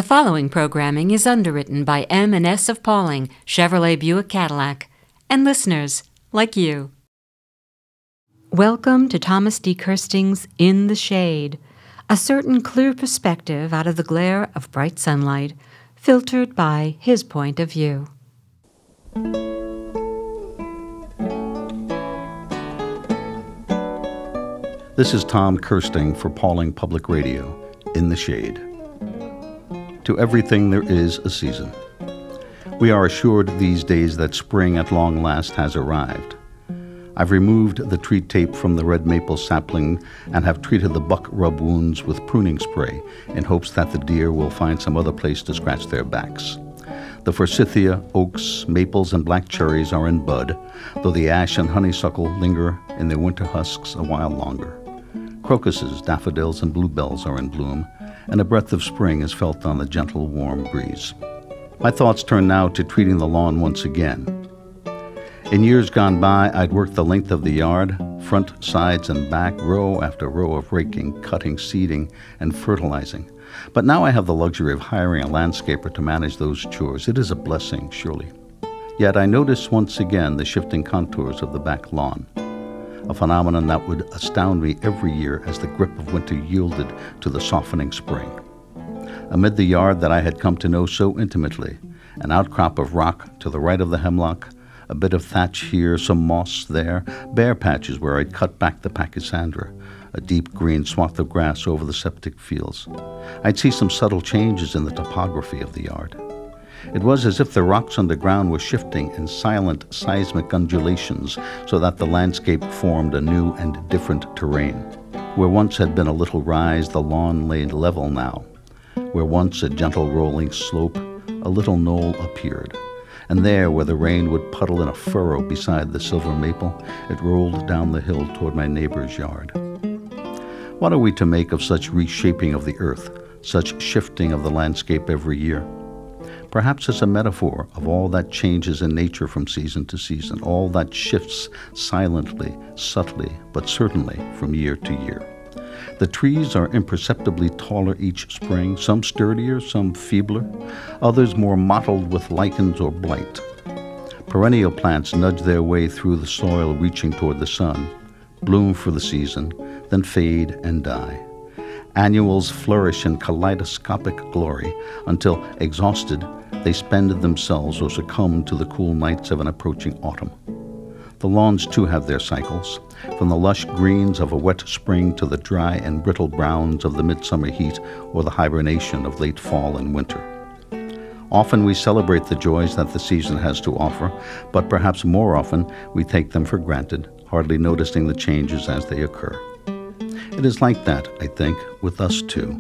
The following programming is underwritten by M&S of Pawling, Chevrolet Buick Cadillac, and listeners like you. Welcome to Thomas D. Kirsting's In the Shade, a certain clear perspective out of the glare of bright sunlight, filtered by his point of view. This is Tom Kirsting for Pawling Public Radio, In the Shade. To everything there is a season. We are assured these days that spring at long last has arrived. I've removed the tree tape from the red maple sapling and have treated the buck rub wounds with pruning spray in hopes that the deer will find some other place to scratch their backs. The forsythia, oaks, maples, and black cherries are in bud, though the ash and honeysuckle linger in their winter husks a while longer. Crocuses, daffodils, and bluebells are in bloom, and a breath of spring is felt on the gentle, warm breeze. My thoughts turn now to treating the lawn once again. In years gone by, I'd worked the length of the yard, front, sides, and back, row after row of raking, cutting, seeding, and fertilizing. But now I have the luxury of hiring a landscaper to manage those chores. It is a blessing, surely. Yet I notice once again the shifting contours of the back lawn, a phenomenon that would astound me every year as the grip of winter yielded to the softening spring. Amid the yard that I had come to know so intimately, an outcrop of rock to the right of the hemlock, a bit of thatch here, some moss there, bare patches where I'd cut back the pachysandra, a deep green swath of grass over the septic fields. I'd see some subtle changes in the topography of the yard. It was as if the rocks underground were shifting in silent seismic undulations so that the landscape formed a new and different terrain. Where once had been a little rise, the lawn lay level now. Where once a gentle rolling slope, a little knoll appeared. And there, where the rain would puddle in a furrow beside the silver maple, it rolled down the hill toward my neighbor's yard. What are we to make of such reshaping of the earth, such shifting of the landscape every year? Perhaps it's a metaphor of all that changes in nature from season to season, all that shifts silently, subtly, but certainly from year to year. The trees are imperceptibly taller each spring, some sturdier, some feebler, others more mottled with lichens or blight. Perennial plants nudge their way through the soil reaching toward the sun, bloom for the season, then fade and die. Annuals flourish in kaleidoscopic glory until, exhausted, they spend themselves or succumb to the cool nights of an approaching autumn. The lawns, too, have their cycles, from the lush greens of a wet spring to the dry and brittle browns of the midsummer heat or the hibernation of late fall and winter. Often we celebrate the joys that the season has to offer, but perhaps more often we take them for granted, hardly noticing the changes as they occur. It is like that, I think, with us too,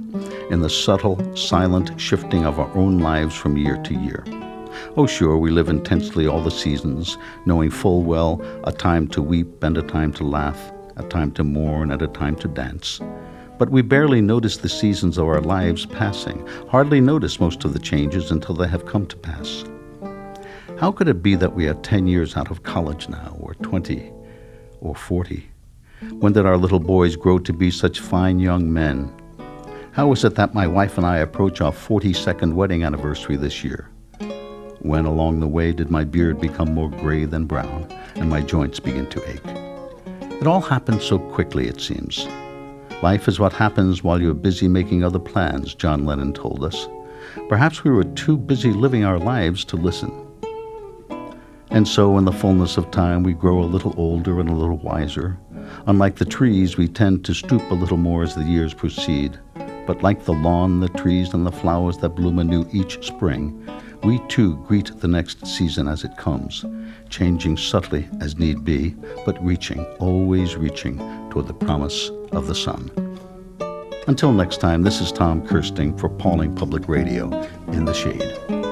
in the subtle, silent shifting of our own lives from year to year. Oh, sure, we live intensely all the seasons, knowing full well a time to weep and a time to laugh, a time to mourn and a time to dance. But we barely notice the seasons of our lives passing, hardly notice most of the changes until they have come to pass. How could it be that we are 10 years out of college now, or 20, or 40? When did our little boys grow to be such fine young men? How is it that my wife and I approach our 42nd wedding anniversary this year? When along the way did my beard become more gray than brown, and my joints begin to ache? It all happened so quickly, it seems. Life is what happens while you're busy making other plans, John Lennon told us. Perhaps we were too busy living our lives to listen. And so in the fullness of time, we grow a little older and a little wiser. Unlike the trees, we tend to stoop a little more as the years proceed. But like the lawn, the trees, and the flowers that bloom anew each spring, we too greet the next season as it comes, changing subtly as need be, but reaching, always reaching, toward the promise of the sun. Until next time, this is Tom Kirsting for Pawling Public Radio, In the Shade.